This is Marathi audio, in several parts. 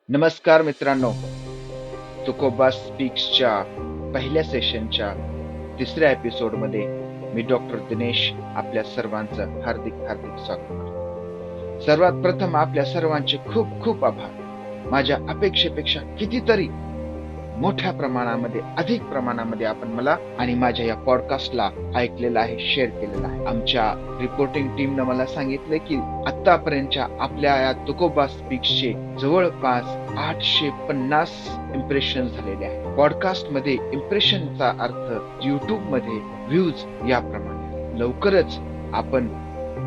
नमस्कार मित्रांनो, तुकोबा स्पीक्सच्या पहिल्या सेशनच्या तिसऱ्या एपिसोडमध्ये मी डॉक्टर दिनेश आपल्या सर्वांचं हार्दिक हार्दिक स्वागत करतो. सर्वात प्रथम आपल्या सर्वांचे खूप खूप आभार. माझ्या अपेक्षेपेक्षा कितीतरी मोठ्या प्रमाणामध्ये अधिक प्रमाणामध्ये आपण मला आणि माझ्या या पॉडकास्टला ऐकलेलं आहे, शेअर केलेलं आहे. आमच्या रिपोर्टिंग टीमनं मला सांगितलं की आतापर्यंतच्या आपल्या या तुकोबा स्पीक्सचे जवळपास 850 इम्प्रेशन झालेले आहेत. पॉडकास्ट मध्ये इम्प्रेशनचा अर्थ युट्यूब मध्ये व्ह्यूज याप्रमाणे. लवकरच आपण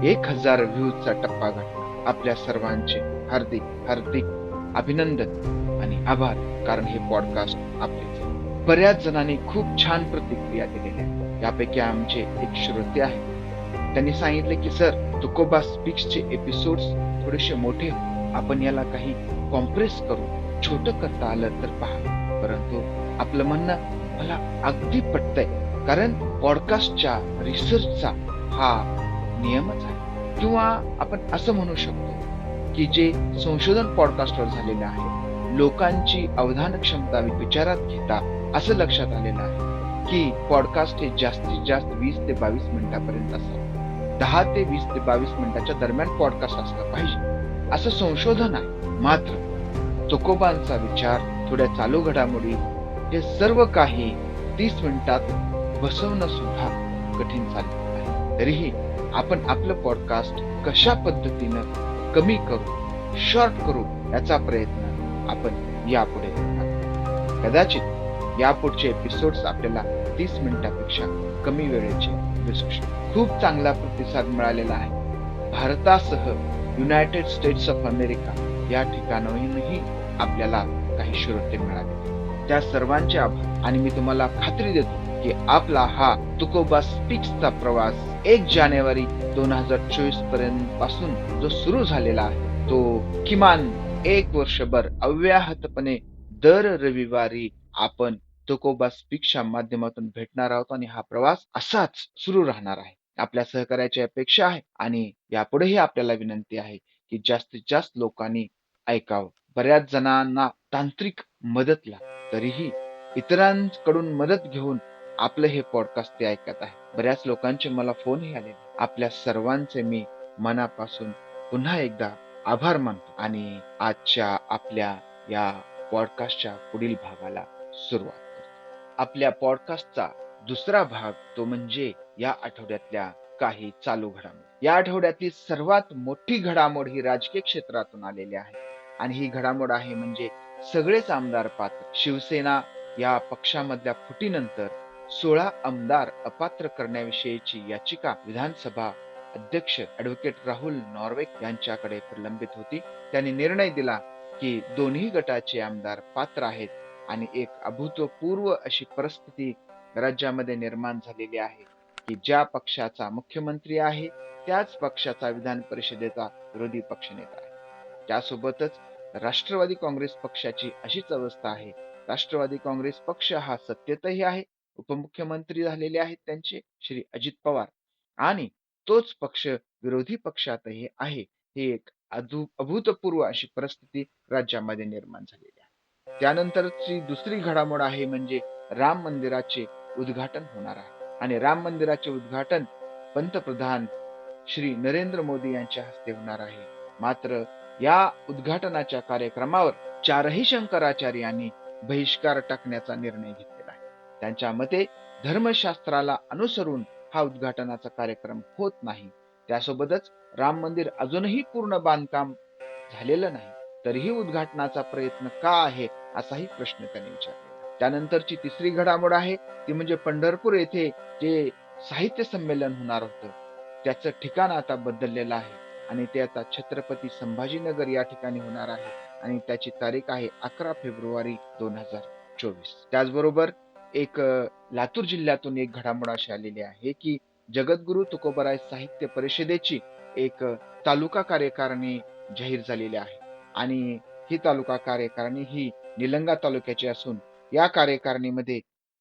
1000 व्ह्यूजचा टप्पा गाठला. आपल्या सर्वांचे हार्दिक हार्दिक अभिनंदन आणि आभार, कारण हे पॉडकास्ट आपलेच आहे. बऱ्याच जणांनी खूप छान प्रतिक्रिया दिलेल्या आहेत. यापैकी आमचे एक श्रोते आहेत, त्यांनी सांगितले की सर, तुकोबा स्पीक्सचे एपिसोड्स थोडेसे मोठे होते. आपण याला काही कॉम्प्रेस करून छोटं करता आलं तर पहा. परंतु आपलं म्हणणं मला अगदी पटतंय, कारण पॉडकास्टच्या रिसर्चचा हा नियमच आहे. किंवा आपण असं म्हणू शकतो की जे संशोधन पॉडकास्टवर झालेलं आहे, लोकांची अवधान क्षमता विचारात घेता असं लक्षात आलेलं आहे की पॉडकास्ट हे जास्तीत जास्त 20 ते 22 मिनिटापर्यंत असावं. 10 ते 20 ते 22 मिनिटाच्या दरम्यान पॉडकास्ट असला पाहिजे असं संशोधन आहे. मात्र तुकोबांचा विचार, थोड्या चालू घडामोडी, हे सर्व काही 30 मिनिटात बसवणं सुद्धा कठीण चाललं आहे. तरीही आपण आपलं पॉडकास्ट कशा पद्धतीनं कमी करू, शॉर्ट करू, याचा प्रयत्न आपण यापुढे करू. कदाचित यापुढचे एपिसोड्स आपल्याला 30 मिनिटापेक्षा कमी वेळेचे दिसू शकतात. खूप चांगला प्रतिसाद मिळालेला आहे. भारतासह युनायटेड स्टेट्स ऑफ अमेरिका या ठिकाणाहूनही आपल्याला काही श्रोते मिळाले. त्या सर्वांचे आभार. आणि मी तुम्हाला खात्री देतो की आपला हा तुकोबा स्पीक्सचा प्रवास 1 जानेवारी 2024 पर्यंत पासून जो सुरू झालेला आहे, तो किमान 1 वर्षभर अव्याहतपणे दर रविवारी आपण तुकोबा स्पीक्सच्या माध्यमातून भेटणार आहोत आणि हा प्रवास असाच सुरू राहणार आहे. आपल्या सहकार्याची अपेक्षा आहे आणि यापुढेही आपल्याला विनंती आहे की जास्तीत जास्त लोकांनी ऐकावं. बऱ्याच जणांना तांत्रिक मदत लागते, तरीही इतरांकडून मदत घेऊन आपलं हे पॉडकास्ट ते ऐकत आहे. बऱ्याच लोकांचे मला फोनही आले. आपल्या सर्वांचे मी मनापासून पुन्हा एकदा आभार मानतो आणि आजच्या आपल्या या पॉडकास्टच्या पुढील भागाला सुरुवात करतो. आपल्या पॉडकास्टचा दुसरा भाग, तो म्हणजे या आठवड्यातल्या काही चालू घडामोडी. या आठवड्यातली सर्वात मोठी घडामोड ही राजकीय क्षेत्रातून आलेली आहे आणि ही घडामोड आहे म्हणजे सगळेच आमदार पात्र. शिवसेना या पक्षामधल्या फुटीनंतर 16 आमदार अपात्र करण्याविषयीची याचिका विधानसभा अध्यक्ष ॲडव्होकेट राहुल नॉर्वे यांच्याकडे प्रलंबित होती. त्यांनी निर्णय दिला की दोन्ही गटाचे आमदार पात्र आहेत आणि एक अभूतपूर्व अशी परिस्थिती राज्यामध्ये निर्माण झालेली आहे की ज्या पक्षाचा मुख्यमंत्री आहे त्याच पक्षाचा विधान परिषदेचा विरोधी पक्षनेता आहे. त्यासोबतच राष्ट्रवादी काँग्रेस पक्षाची अशीच अवस्था आहे. राष्ट्रवादी काँग्रेस पक्ष हा सत्तेतही आहे, उपमुख्यमंत्री झालेले आहेत त्यांचे श्री अजित पवार, आणि तोच पक्ष विरोधी पक्षातही आहे. ही एक अभूतपूर्व अशी परिस्थिती राज्यामध्ये निर्माण झालेली आहे. त्यानंतरची दुसरी घडामोड आहे म्हणजे राम मंदिराचे उद्घाटन होणार आहे आणि राम मंदिराचे उद्घाटन पंतप्रधान श्री नरेंद्र मोदी यांच्या हस्ते होणार आहे. मात्र या उद्घाटनाच्या कार्यक्रमावर चारही शंकराचार्यांनी बहिष्कार टाकण्याचा निर्णय घेतलेला आहे. त्यांच्या मते धर्मशास्त्राला अनुसरून हा उद्घाटनाचा कार्यक्रम होत नाही. त्यासोबतच राम मंदिर अजूनही पूर्ण बांधकाम झालेलं नाही, तरीही उद्घाटनाचा प्रयत्न का आहे असाही प्रश्न त्यांनी विचारला. त्यानंतरची तिसरी घडामोड आहे ती म्हणजे पंढरपूर येथे जे साहित्य संमेलन होणार होतं, त्याचं ठिकाण आता बदललेलं आहे आणि ते आता छत्रपती संभाजीनगर या ठिकाणी होणार आहे आणि त्याची तारीख आहे 11 फेब्रुवारी 2024. त्याचबरोबर एक लातूर जिल्ह्यातून एक घडामोड अशी आलेली आहे की जगद्गुरु तुकोबाराय साहित्य परिषदेची एक तालुका कार्यकारिणी जाहीर झालेली आहे आणि ही तालुका कार्यकारिणी ही निलंगा तालुक्याची असून या कार्यकारिणीमध्ये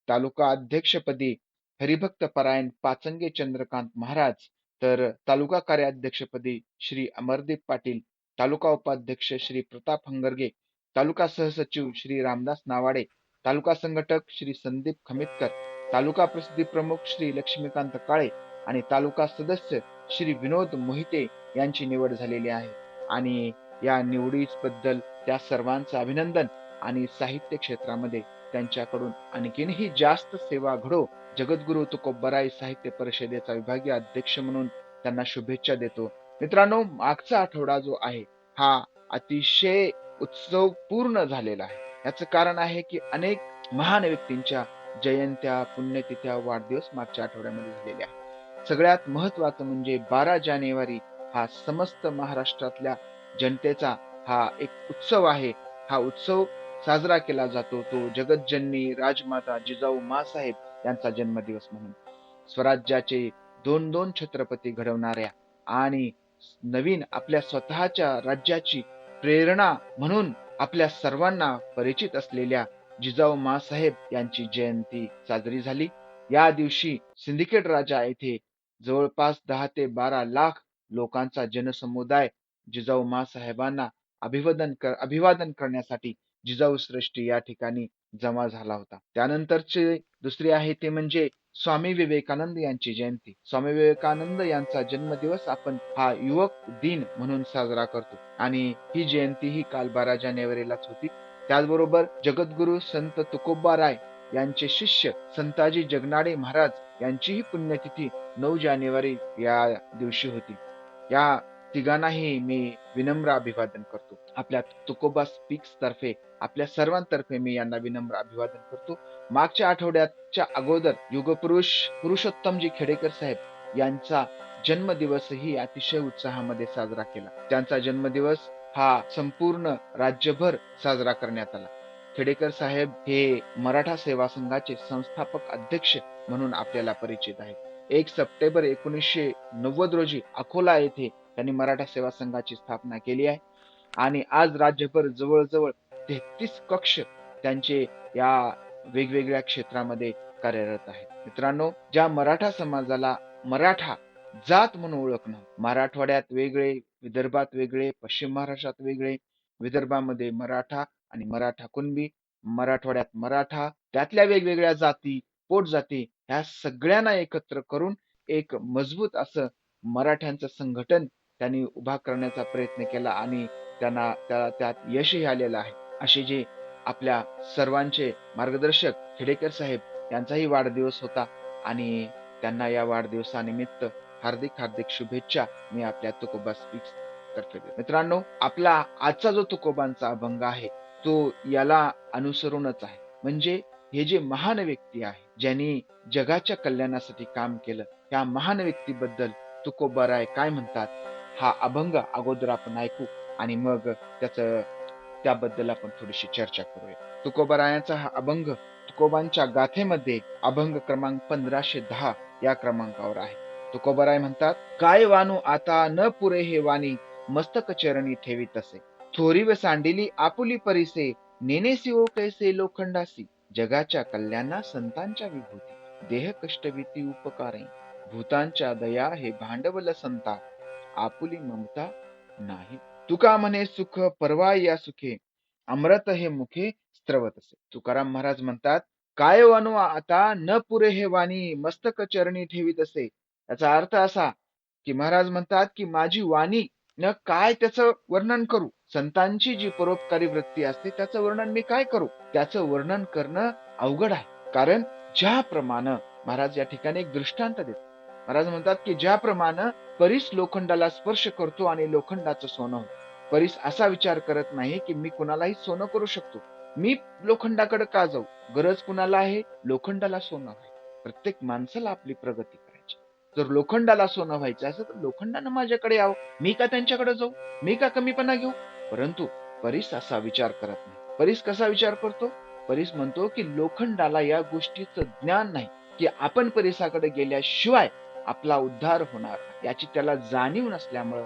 तालुका अध्यक्षपदी हरिभक्त परायण पाचंगे चंद्रकांत महाराज, तर तालुका कार्याध्यक्षपदी श्री अमरदीप पाटील, तालुका उपाध्यक्ष श्री प्रताप हंगरगे, तालुका सहसचिव श्री रामदास नावाडे, तालुका संघटक श्री संदीप खमितकर, तालुका प्रसिद्धी प्रमुख श्री लक्ष्मीकांत काळे आणि तालुका सदस्य श्री विनोद मोहिते यांची निवड झालेली आहे. आणि या निवडीबद्दल त्या सर्वांचं अभिनंदन आणि साहित्य क्षेत्रामध्ये त्यांच्याकडून आणखीनही जास्त सेवा घडो. जगद्गुरु तुकोबराय साहित्य परिषदेचा विभागीय अध्यक्ष म्हणून त्यांना शुभेच्छा देतो. मित्रांनो, मागचा आठवडा जो आहे हा अतिशय उत्सवपूर्ण झालेला आहे. याचं कारण आहे की अनेक महान व्यक्तींच्या जयंत्या, पुण्यतिथ्या, वाढदिवस मागच्या आठवड्यामध्ये झालेले आहेत. सगळ्यात महत्वाचं म्हणजे 12 जानेवारी हा समस्त महाराष्ट्रातल्या जनतेचा हा एक उत्सव आहे. हा उत्सव साजरा केला जातो तो जगज्जननी राजमाता जिजाऊ माँसाहेब यांचा जन्मदिवस म्हणून. स्वराज्याचे दोन दोन छत्रपती घडवणाऱ्या आणि नवीन आपल्या स्वतःच्या राज्याची प्रेरणा म्हणून आपल्या सर्वांना परिचित असलेल्या जिजाऊ माँसाहेब यांची जयंती साजरी झाली. या दिवशी सिंदखेड राजा येथे जवळपास 10 ते 12 लाख लोकांचा जनसमुदाय जिजाऊ माँसाहेबांना अभिवादन करण्यासाठी जिजाऊ श्रेष्ठी या ठिकाणी जमा झाला होता. त्यानंतरचे दुसरे आहे ते म्हणजे स्वामी विवेकानंद यांची जयंती. स्वामी विवेकानंद यांचा जन्मदिवस आपण हा युवक दिन म्हणून साजरा करतो आणि ही जयंती ही काल 12 जानेवारीलाच होती. त्याचबरोबर जगद्गुरु संत तुकोबाराय यांचे शिष्य संताजी जगनाडे महाराज यांचीही पुण्यतिथी 9 जानेवारी या दिवशी होती. या तिघांनाही मी विनम्र अभिवादन करतो. आपल्या तुकोबा स्पीक्स तर्फे आपल्या सर्वांतर्फे मी यांना विनम्र अभिवादन करतो. मागच्या आठवड्याच्या अगोदर युगपुरुष पुरुषोत्तमजी खेडेकर साहेब यांचा जन्मदिवसही अतिशय उत्साहामध्ये साजरा केला. त्यांचा जन्मदिवस हा संपूर्ण राज्यभर साजरा करण्यात आला. खेडेकर साहेब हे मराठा सेवा संघाचे संस्थापक अध्यक्ष म्हणून आपल्याला परिचित आहेत. 1 सप्टेंबर 1990 रोजी अकोला येथे त्यांनी मराठा सेवा संघाची स्थापना केली आहे आणि आज राज्यभर जवळजवळ 33 कक्ष त्यांचे या वेगवेगळ्या क्षेत्रामध्ये कार्यरत आहेत. मित्रांनो, ज्या मराठा समाजाला मराठा जात म्हणून ओळखणं, मराठवाड्यात वेगळे, विदर्भात वेगळे, पश्चिम महाराष्ट्रात वेगळे, विदर्भामध्ये मराठा आणि मराठा कुणबी, मराठवाड्यात मराठा, त्यातल्या वेगवेगळ्या जाती, पोटजाती ह्या सगळ्यांना एकत्र करून एक मजबूत असं मराठ्यांचं संघटन त्यांनी उभा करण्याचा प्रयत्न केला आणि त्यांना त्यात यशही आलेलं आहे. असे जे आपल्या सर्वांचे मार्गदर्शक खेडेकर साहेब यांचाही वाढदिवस होता आणि त्यांना या वाढदिवसानिमित्त हार्दिक हार्दिक शुभेच्छा मी आपल्या तुकोबा स्पीक्स तर्फे देतो. मित्रांनो, आपला आजचा जो तुकोबांचा अभंग आहे तो याला अनुसरूनच आहे. म्हणजे हे जे महान व्यक्ती आहे ज्यांनी जगाच्या कल्याणासाठी काम केलं, त्या महान व्यक्तीबद्दल तुकोबाराय काय म्हणतात हा अभंग अगोदर आपण ऐकू आणि मग त्याबद्दल आपण थोडीशी चर्चा करूया. तुकोबारायांचा हा अभंग तुकोबांच्या गाथेमध्ये अभंग क्रमांक 1510 या क्रमांकावर आहे. तुकोबाराय म्हणतात, काय वानू आता न पुरे हे वाणी मस्तक चरणी ठेवी तसे, थोरी व सांडिली आपुली परिसे, नेनेसी ओ कैसे लोखंडासी, जगाच्या कल्याणा संतांच्या विभूती, देह कष्टविती उपकारे, भूतांच्या दया हे भांडवल संता, आपुली ममता नाही. तुका म्हणे सुख परवा या सुखे, अमृत हे मुखे स्त्रवत असे. तुकाराम महाराज म्हणतात, काय वानू आता न पुरे हे वाणी मस्तक चरणी ठेवीत असे. याचा अर्थ असा की महाराज म्हणतात की माझी वाणी न काय त्याचं वर्णन करू. संतांची जी परोपकारी वृत्ती असते त्याचं वर्णन मी काय करू. त्याचं वर्णन करणं अवघड आहे. कारण ज्याप्रमाणे महाराज या ठिकाणी एक दृष्टांत देतात. महाराज म्हणतात की ज्याप्रमाणे परीस लोखंडाला स्पर्श करतो आणि लोखंडाचं सोनं होतं. परीस असा विचार करत नाही की मी कुणालाही सोनं करू शकतो. मी लोखंडाकडे का जाऊ. गरज कुणाला आहे. लोखंडाला सोनं आहे. प्रत्येक माणसाला आपली प्रगती करायची. जर लोखंडाला सोनं व्हायचं असेल तर लोखंडानं माझ्याकडे यावं. मी का त्यांच्याकडे जाऊ. मी का कमीपणा घेऊ. परंतु परीस असा विचार करत नाही. परीस कसा विचार करतो. परीस म्हणतो की लोखंडाला या गोष्टीचं ज्ञान नाही की आपण परीसाकडे गेल्याशिवाय आपला उद्धार होणार याची त्याला जाणीव नसल्यामुळं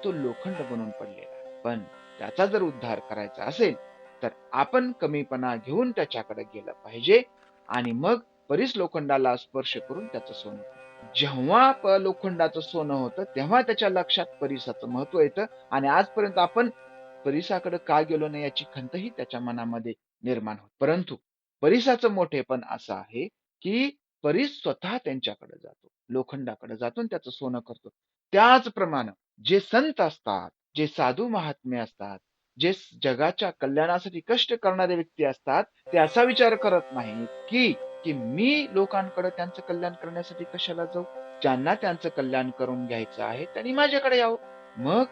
तो लोखंड बनून पडलेला. पण त्याचा जर उद्धार करायचा असेल तर आपण कमीपणा घेऊन त्याच्याकडे गेलं पाहिजे आणि मग परीस लोखंडाला स्पर्श करून त्याचं सोनं. जेव्हा लोखंडाचं सोनं होतं तेव्हा त्याच्या लक्षात परीसाचं महत्व येतं आणि आजपर्यंत आपण परीसाकडे का गेलो नाही याची खंतही त्याच्या मनामध्ये निर्माण होते. परंतु परीसाचं मोठेपण असं आहे की परीस स्वतः त्यांच्याकडे जातो, लोखंडाकडे जातो आणि त्याचं सोनं करतो. त्याचप्रमाणे जे संत असतात, जे साधू महात्मे असतात, जे जगाच्या कल्याणासाठी कष्ट करणारे व्यक्ती असतात, ते असा विचार करत नाहीत की की मी लोकांकडे त्यांचं कल्याण करण्यासाठी कशाला जाऊ. ज्यांना त्यांचं कल्याण करून घ्यायचं आहे त्यांनी माझ्याकडे यावं, मग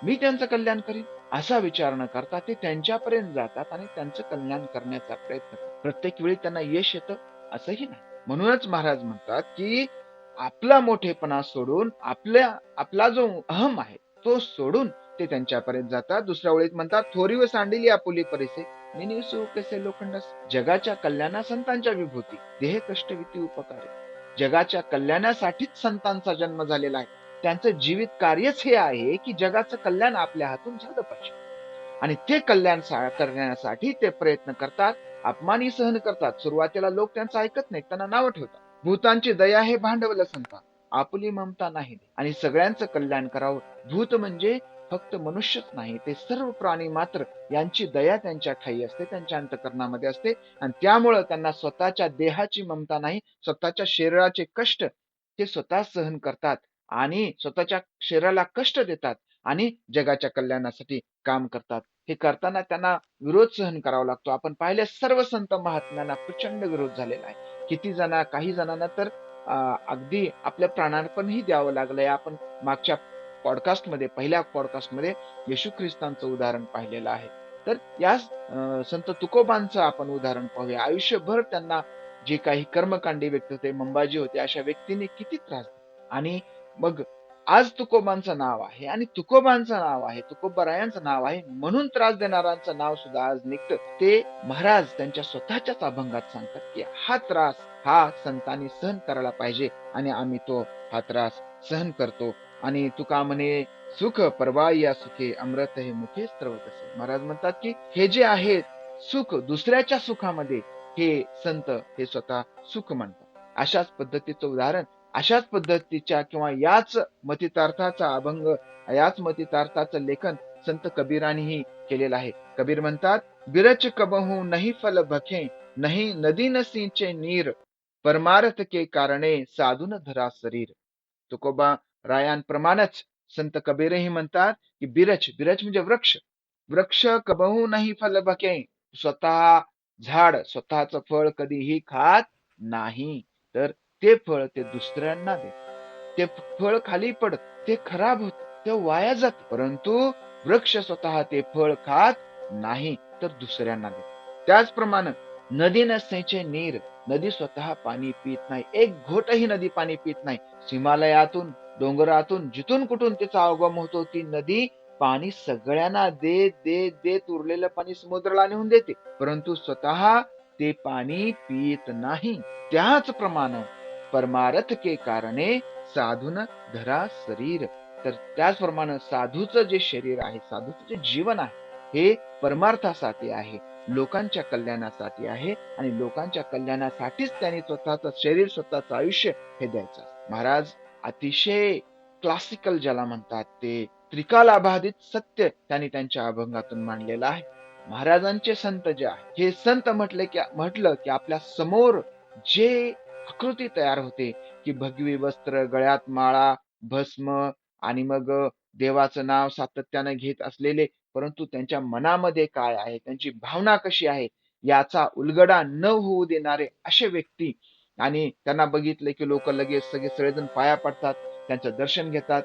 मी त्यांचं कल्याण करीन. असा विचार न करता ते त्यांच्यापर्यंत जातात आणि त्यांचं कल्याण करण्याचा प्रयत्न करतात. प्रत्येक वेळी त्यांना यश येतं असंही नाही. म्हणूनच महाराज म्हणतात की आपला मोठेपणा सोडून आपला जो अहम आहे तो सोडून ते त्यांच्यापर्यंत जातात. दुसऱ्या वेळेत म्हणतात, थोरी व सांडिली आपुली परिसे निनिसू कसे लोखंडस. जगाच्या कल्याणा संतांच्या विभूती देह कष्टविती उपकारे. जगाच्या कल्याणासाठीच संतांचा जन्म झालेला आहे. त्यांचं जीवित कार्यच हे आहे की जगाचं कल्याण आपल्या हातून झालं पाहिजे आणि ते कल्याण करण्यासाठी ते प्रयत्न करतात, अपमानही सहन करतात. सुरुवातीला लोक त्यांचं ऐकत नाहीत, त्यांना नावं ठेवतात. भूतांची दया हे भांडवल संता, आपुली ममता नाही आणि सगळ्यांचं कल्याण करावं. भूत म्हणजे फक्त मनुष्यच नाही, ते सर्व प्राणी मात्र यांची दया त्यांच्या ठायी असते, त्यांच्या अंतकरणामध्ये असते आणि त्यामुळं त्यांना स्वतःच्या देहाची ममता नाही, स्वतःच्या शरीराचे कष्ट ते स्वतः सहन करतात आणि स्वतःच्या शरीराला कष्ट देतात आणि जगाच्या कल्याणासाठी काम करतात. हे करताना त्यांना विरोध सहन करावा लागतो. आपण पाहिले सर्व संत महात्म्यांना प्रचंड विरोध झालेला आहे. काही जणांना तर अगदी आपल्या प्राणार्पणही द्यावं लागलंय. आपण मागच्या पहिल्या पॉडकास्टमध्ये येशू ख्रिस्तांचं उदाहरण पाहिलेलं आहे. तर या संत तुकोबांचं आपण उदाहरण पाहूया. आयुष्यभर त्यांना जे काही कर्मकांडी व्यक्ती होते, मंबाजी होते, अशा व्यक्तींनी किती त्रास दिला आणि मग आज तुकोबांचं नाव आहे आणि तुकोबांचं नाव आहे, तुकोबारायांचं नाव आहे म्हणून त्रास देणाऱ्यांचं नाव सुद्धा आज निघतं. ते महाराज त्यांच्या स्वतःच्याच अभंगात सांगतात की हा त्रास हा संतांनी सहन करायला पाहिजे आणि आम्ही हा त्रास सहन करतो. आणि तुका म्हणे सुख परवाई या सुखे अमृत हे मुखे स्त्रवत असे. महाराज म्हणतात की हे जे आहे सुख, दुसऱ्याच्या सुखामध्ये हे संत हे स्वतः सुख म्हणतात. अशाच पद्धतीचं उदाहरण, अशाच पद्धतीच्या किंवा याच मतितार्थाचा अभंग, याच मतितार्थाचं लेखन संत कबीरांनीही केलेलं आहे. कबीर म्हणतात, बिरच कबहू नहीं फल भखे, नहीं नदी न सिंचे नीर, परमार्थ के कारणे साधून धरा शरीर. तुकोबा रायांप्रमाणेच संत कबीरही म्हणतात की बिरच म्हणजे वृक्ष, वृक्ष कबहू नाही फल भके, स्वतः झाड स्वतःच फळ कधीही खात नाही, तर ते फळ ते दुसऱ्यांना देत. ते फळ खाली पडत, ते खराब होत, ते वाया जात, परंतु वृक्ष स्वतः ते फळ खात नाही तर दुसऱ्यांना देत. त्याचप्रमाणे नदी नसण्याचे नीर, नदी स्वतः पाणी पित नाही, एक घोटही नदी पाणी पित नाही. हिमालयातून, डोंगरातून, जिथून कुठून तिचा उगम होतो, ती नदी पाणी सगळ्यांना देत उरलेलं पाणी समुद्राला नेऊन देते, परंतु स्वतः ते पाणी पित नाही. त्याचप्रमाणे परमारथ के कारणे साधून धरा शरीर. तर त्याचप्रमाणे साधूचं जे शरीर आहे, साधूचं जे जीवन आहे, हे परमार्थासाठी आहे, लोकांच्या कल्याणासाठी आहे आणि लोकांच्या कल्याणासाठीच त्यांनी स्वतःचं शरीर, स्वतःचं आयुष्य हे द्यायचं. महाराज अतिशय क्लासिकल ज्याला म्हणतात ते त्रिकालाबाधित सत्य त्यांनी त्यांच्या अभंगातून मांडलेलं आहे. महाराजांचे संत जे आहे, हे संत म्हटलं की आपल्या समोर जे आकृती तयार होते की भगवी वस्त्र, गळ्यात माळा, भस्म आणि मग देवाचं नाव सातत्याने घेत असलेले, परंतु त्यांच्या मनामध्ये काय आहे, त्यांची भावना कशी आहे याचा उलगडा न होऊ देणारे असे व्यक्ती. आणि त्यांना बघितले की लोक लगेच सगळेजण पाया पडतात, त्यांचं दर्शन घेतात.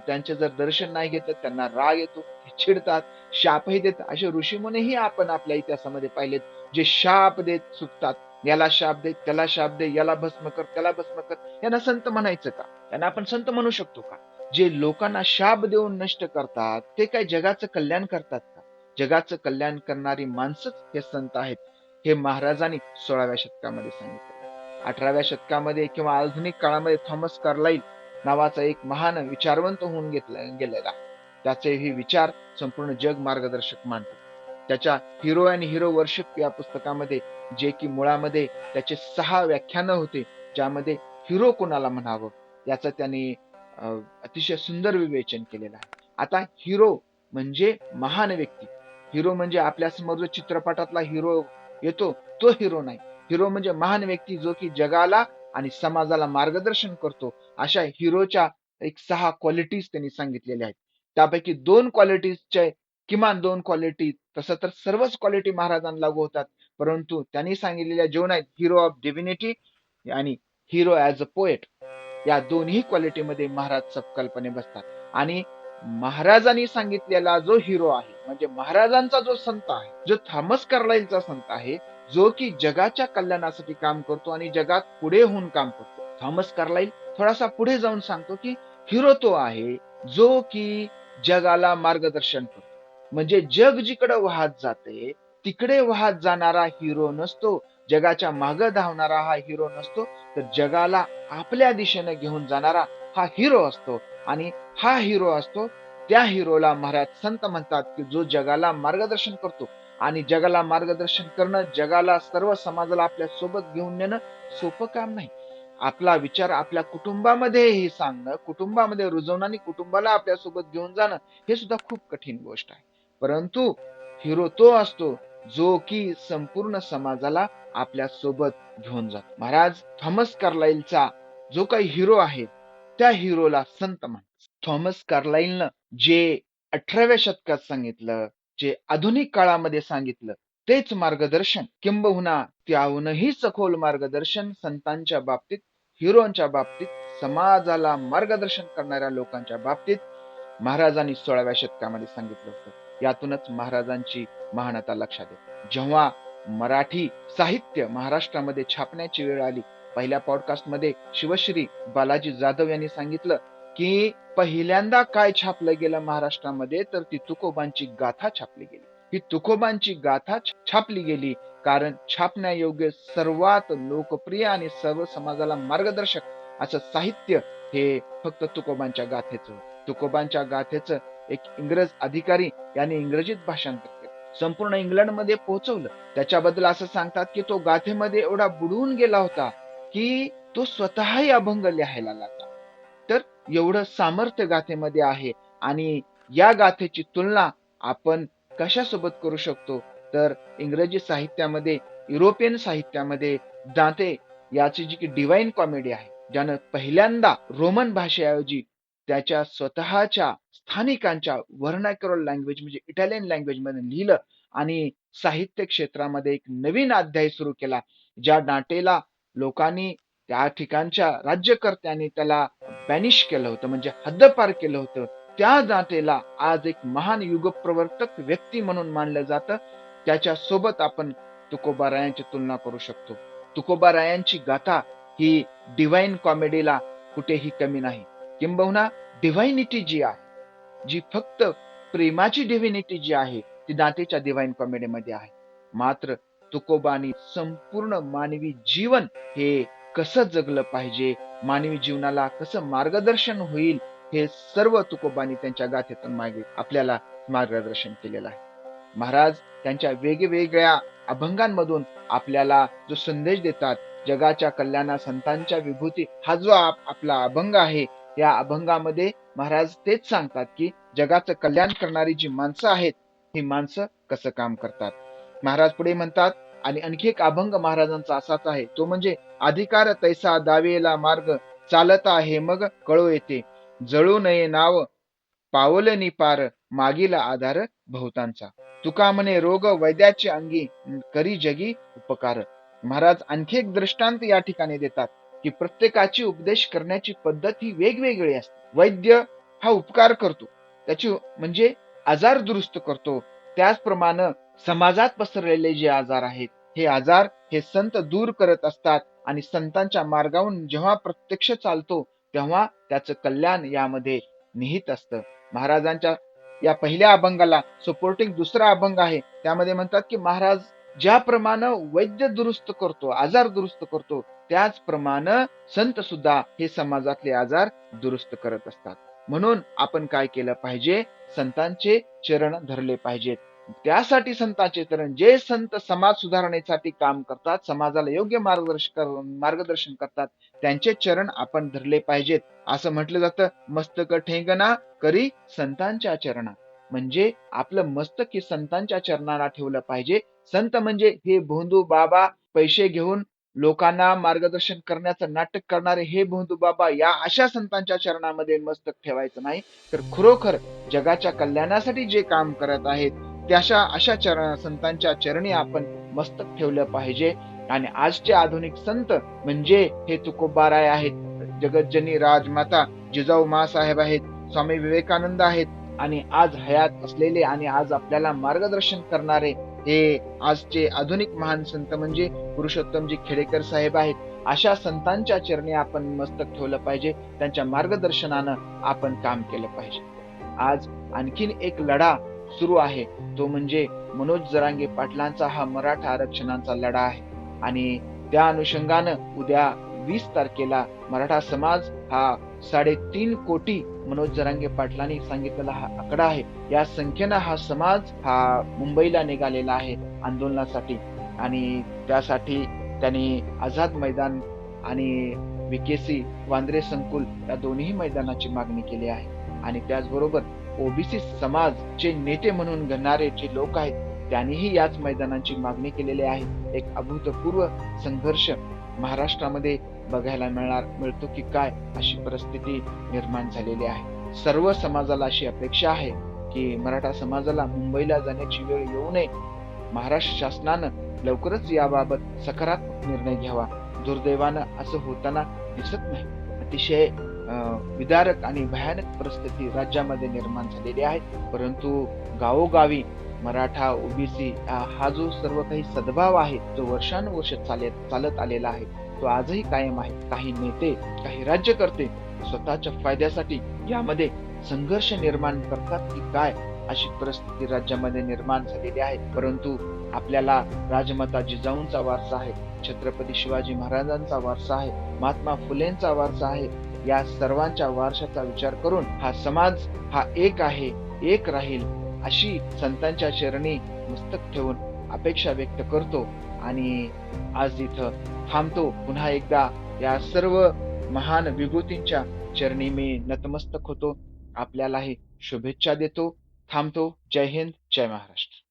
त्यांचे जर दर्शन नाही घेतलं त्यांना राग येतो, चिडतात, शापही देतात. असे ऋषीमुनीही आपण आपल्या इतिहासामध्ये पाहिलेत, जे शाप देत सुटतात. याला शाप दे, त्याला शाप दे, याला भस्म कर, त्याला भस्म कर. यांना संत म्हणायचं का? त्यांना आपण संत म्हणू शकतो का? जे लोकांना शाप देऊन नष्ट करतात ते काय जगाचं कल्याण करतात का? जगाचं कल्याण करणारी माणसंच हे संत आहेत, हे महाराजांनी 16व्या शतकामध्ये सांगितलं. 18व्या शतकामध्ये किंवा आधुनिक काळामध्ये थॉमस कार्लाइल नावाचा एक महान विचारवंत होऊन गेलेला. त्याचे विचार संपूर्ण जग मार्गदर्शक मानतात. त्याच्या हिरो अँड हिरो वर्शिप या पुस्तकामध्ये, जे की मुळामध्ये त्याचे 6 व्याख्यानं होते, ज्यामध्ये हिरो कोणाला म्हणावं याचं त्यांनी अतिशय सुंदर विवेचन केलेलं आहे. आता हिरो म्हणजे महान व्यक्ती. हिरो म्हणजे आपल्या समोर जो चित्रपटातला हिरो येतो तो हिरो नाही. हिरो म्हणजे महान व्यक्ती जो की जगाला आणि समाजाला मार्गदर्शन करतो. अशा हिरोच्या एक 6 क्वालिटीज त्यांनी सांगितलेल्या आहेत. त्यापैकी 2 क्वालिटीजचे किमान 2 क्वालिटी तसं तर सर्वच क्वालिटी महाराजांना लागू होतात. परंतु त्यांनी सांगितलेल्या जेवण आहेत हिरो ऑफ डिव्हिनिटी आणि हिरो ॲज अ पोएट या दोन्ही क्वालिटीमध्ये महाराज सकलपणे बसतात. आणि महाराजांनी सांगितलेला जो हिरो आहे म्हणजे महाराजांचा जो संत आहे, जो थॉमस कार्लाइलचा संत आहे, जो की जगाच्या कल्याणासाठी काम करतो आणि जगात पुढे होऊन काम करतो. थॉमस कार्लाइल थोडासा पुढे जाऊन सांगतो की हिरो तो आहे जो की जगाला मार्गदर्शन करतो. म्हणजे जग जिकडे वाहत जाते तिकडे वाहत जाणारा हिरो नसतो, जगाच्या मागे धावणारा हा हिरो नसतो, तर जगाला आपल्या दिशेने घेऊन जाणारा हा हिरो असतो. आणि हा हिरो असतो त्या हिरोला महाराज संत म्हणतात की जो जगाला मार्गदर्शन करतो. आणि जगाला मार्गदर्शन करणं, जगाला सर्व समाजाला आपल्या सोबत घेऊन नेणं सोपं काम नाही. आपला विचार आपल्या कुटुंबामध्ये हे सांगणं, कुटुंबामध्ये रुजवणं आणि कुटुंबाला आपल्या सोबत घेऊन जाणं हे सुद्धा खूप कठीण गोष्ट आहे. परंतु हिरो तो असतो जो की संपूर्ण समाजाला आपल्या सोबत घेऊन जातो. महाराज थॉमस कार्लाइलचा जो काही हिरो आहे त्या हिरोला संत म्हणतात. थॉमस कार्लाइलनं जे 18व्या शतकात सांगितलं, जे आधुनिक काळामध्ये सांगितलं तेच मार्गदर्शन, किंबहुना त्याहूनही सखोल मार्गदर्शन संतांच्या बाबतीत, हिरोंच्या बाबतीत, समाजाला मार्गदर्शन करणाऱ्या लोकांच्या बाबतीत महाराजांनी 16व्या शतकामध्ये सांगितलं होतं. यातूनच महाराजांची महानता लक्षात येते. जेव्हा मराठी साहित्य महाराष्ट्रामध्ये छापण्याची वेळ आली, पहिल्या पॉडकास्टमध्ये शिवश्री बालाजी जाधव यांनी सांगितलं की पहिल्यांदा काय छापलं गेलं महाराष्ट्रामध्ये, तर ती तुकोबांची गाथा छापली गेली. ही तुकोबांची गाथा छापली गेली कारण छापण्यायोग्य सर्वात लोकप्रिय आणि सर्व समाजाला मार्गदर्शक असं साहित्य हे फक्त तुकोबांच्या गाथेचं होतं. तुकोबांच्या गाथेचं एक इंग्रज अधिकारी यांनी इंग्रजीत भाषांतर केलं, संपूर्ण इंग्लंडमध्ये पोहोचवलं. त्याच्याबद्दल असं सांगतात की तो गाथेमध्ये एवढा बुडून गेला होता की तो स्वतःही अभंग लिहायला लागला. तर एवढं सामर्थ्य गाथेमध्ये आहे. आणि या गाथेची तुलना आपण कशासोबत करू शकतो, तर इंग्रजी साहित्यामध्ये, युरोपियन साहित्यामध्ये दांते याची जी की डिवाइन कॉमेडी आहे, ज्यानं पहिल्यांदा रोमन भाषेऐवजी त्याच्या स्वतःच्या स्थानिकांच्या व्हर्नाक्युलर लँग्वेज म्हणजे इटालियन लँग्वेज मध्ये लिहिलं आणि साहित्य क्षेत्रामध्ये एक नवीन अध्याय सुरू केला. ज्या दांतेला लोकांनी त्या ठिकाणच्या राज्यकर्त्यांनी त्याला बॅनिश केलं होतं म्हणजे हद्दपार केलं होतं, त्या दांतेला आज एक महान युगप्रवर्तक व्यक्ती म्हणून मानलं जातं. त्याच्या सोबत आपण तुकोबारायांची तुलना करू शकतो. तुकोबारायांची गाथा ही डिवाइन कॉमेडीला कुठेही कमी नाही. किंबहुना डिव्हायनिटी जी आहे, जी फक्त प्रेमाची डिव्हिनिटी जी आहे ती दांतेच्या डिव्हाइन कॉमेडीमध्ये आहे. मात्र तुकोबानी संपूर्ण मानवी जीवन हे कसं जगलं पाहिजे, मानवी जीवनाला कसं मार्गदर्शन होईल, हे सर्व तुकोबांनी त्यांच्या गाथेतून मागे आपल्याला मार्गदर्शन केलेलं आहे. महाराज त्यांच्या वेगवेगळ्या अभंगांमधून आपल्याला जो संदेश देतात, जगाच्या कल्याणा संतांच्या विभूती हा जो आपला अभंग आहे, या अभंगामध्ये महाराज तेच सांगतात की जगाचं कल्याण करणारी जी माणसं आहेत ही माणसं कसं काम करतात. महाराज पुढे म्हणतात, आणि आणखी एक अभंग महाराजांचा असाच आहे, तो म्हणजे अधिकार तैसा दावेला मार्ग चालता आहे मग कळो येते, जळू नये नाव पावलनी पार मागील आधार बहुतांचा, तुका म्हणे रोग वैद्याचे अंगी करी जगी उपकार. महाराज आणखी एक दृष्टांत या ठिकाणी देतात की प्रत्येकाची उपदेश करण्याची पद्धत ही वेगवेगळी असते. वैद्य हा उपकार करतो, त्याची म्हणजे आजार दुरुस्त करतो. त्याचप्रमाणे समाजात पसरलेले जे आजार आहेत हे आजार हे संत दूर करत असतात. आणि संतांच्या मार्गावरून जेव्हा प्रत्यक्ष चालतो तेव्हा त्याचं कल्याण यामध्ये निहित असतं. महाराजांच्या या पहिल्या अभंगाला सपोर्टिंग दुसरा अभंग आहे, त्यामध्ये म्हणतात की महाराज ज्याप्रमाणे वैद्य दुरुस्त करतो, आजार दुरुस्त करतो, त्याचप्रमाणे संत सुद्धा हे समाजातले आजार दुरुस्त करत असतात. म्हणून आपण काय केलं पाहिजे, संतांचे चरण धरले पाहिजेत. त्यासाठी संतांचे चरण, जे संत समाज सुधारणेसाठी काम करतात, समाजाला योग्य मार्गदर्शन करतात, त्यांचे चरण आपण धरले पाहिजेत. असं म्हटलं जातं, मस्तक ठेंगणा करी संतांच्या चरणा. म्हणजे आपलं मस्तक हे संतांच्या चरणाला ठेवलं पाहिजे. संत म्हणजे हे भोंदू बाबा, पैसे घेऊन लोकांना मार्गदर्शन करण्याचं नाटक करणारे हे भोंदू बाबा, या अशा संतांच्या चरणामध्ये मस्तक ठेवायचं नाही, तर खरोखर जगाच्या कल्याणासाठी जे काम करत आहेत त्या अशा संतांच्या चरणी आपण मस्तक ठेवलं पाहिजे. आणि आजचे आधुनिक संत म्हणजे हे तुकोबाराय आहेत, जगज्जनी राजमाता जिजाऊ माँसाहेब आहेत, स्वामी विवेकानंद आहेत, आणि आज हयात असलेले आणि आज आपल्याला मार्गदर्शन करणारे हे आजचे आधुनिक महान संत म्हणजे पुरुषोत्तमजी खेडेकर साहेब आहेत. अशा संतांच्या चरणी आपण मस्तक ठेवलं पाहिजे. त्यांच्या मार्गदर्शनानं आपण काम केलं पाहिजे. आज आणखीन एक लढा सुरू आहे, तो म्हणजे मनोज जरांगे पाटलांचा हा मराठा आरक्षणाचा लढा आहे. आणि त्या अनुषंगानं उद्या 20 तारखेला मराठा समाज हा 3.5 कोटी मनोज जरांगे पाटलांनी सांगितलेला हा आकडा आहे. या संख्येनं हा समाज हा मुंबईला निघालेला आहे आंदोलनासाठी. आणि त्यासाठी त्यांनी आझाद मैदान आणि विकेसी वांद्रे संकुल या दोन्ही मैदानाची मागणी केली आहे. आणि त्याचबरोबर ओबीसी समाजचे नेते म्हणून गणणारे जे लोक आहेत त्यांनीही याच मैदानाची मागणी केलेली आहे. एक अभूतपूर्व संघर्ष महाराष्ट्रामध्ये बघायला मिळतो की काय, अशी परिस्थिती निर्माण झालेली आहे. सर्व समाजाला अशी अपेक्षा आहे की मराठा समाजाला मुंबईला जाण्याची वेळ येऊ नये. महाराष्ट्र शासनानं लवकरच याबाबत सकारात्मक निर्णय घ्यावा. दुर्दैवानं असं होताना दिसत नाही. अतिशय विदारक आणि भयानक परिस्थिती राज्यामध्ये निर्माण झालेली आहे. परंतु गावोगावी मराठा ओबीसी हा जो सर्व काही सद्भाव आहे, जो वर्षानुवर्ष चालत आलेला आहे, तो आजही कायम आहे. काही नेते, काही राज्यकर्ते स्वतःच्या फायद्यासाठी यामध्ये संघर्ष निर्माण करतात की काय, अशी परिस्थिती राज्यामध्ये निर्माण झालेली आहे. परंतु आपल्याला राजमाता जिजाऊंचा वारसा आहे, छत्रपती शिवाजी महाराजांचा वारसा आहे, महात्मा फुलेंचा वारसा आहे. या सर्वांच्या वारशाचा विचार करून हा समाज हा एक आहे, एक राहील, अशी संतांच्या चरणी मस्तक ठेवून अपेक्षा व्यक्त करतो. आणि आज इथं थांबतो. पुन्हा एकदा या सर्व महान विभूतींच्या चरणी मी नतमस्तक होतो. आपल्यालाही शुभेच्छा देतो. थांबतो. जय हिंद, जय महाराष्ट्र.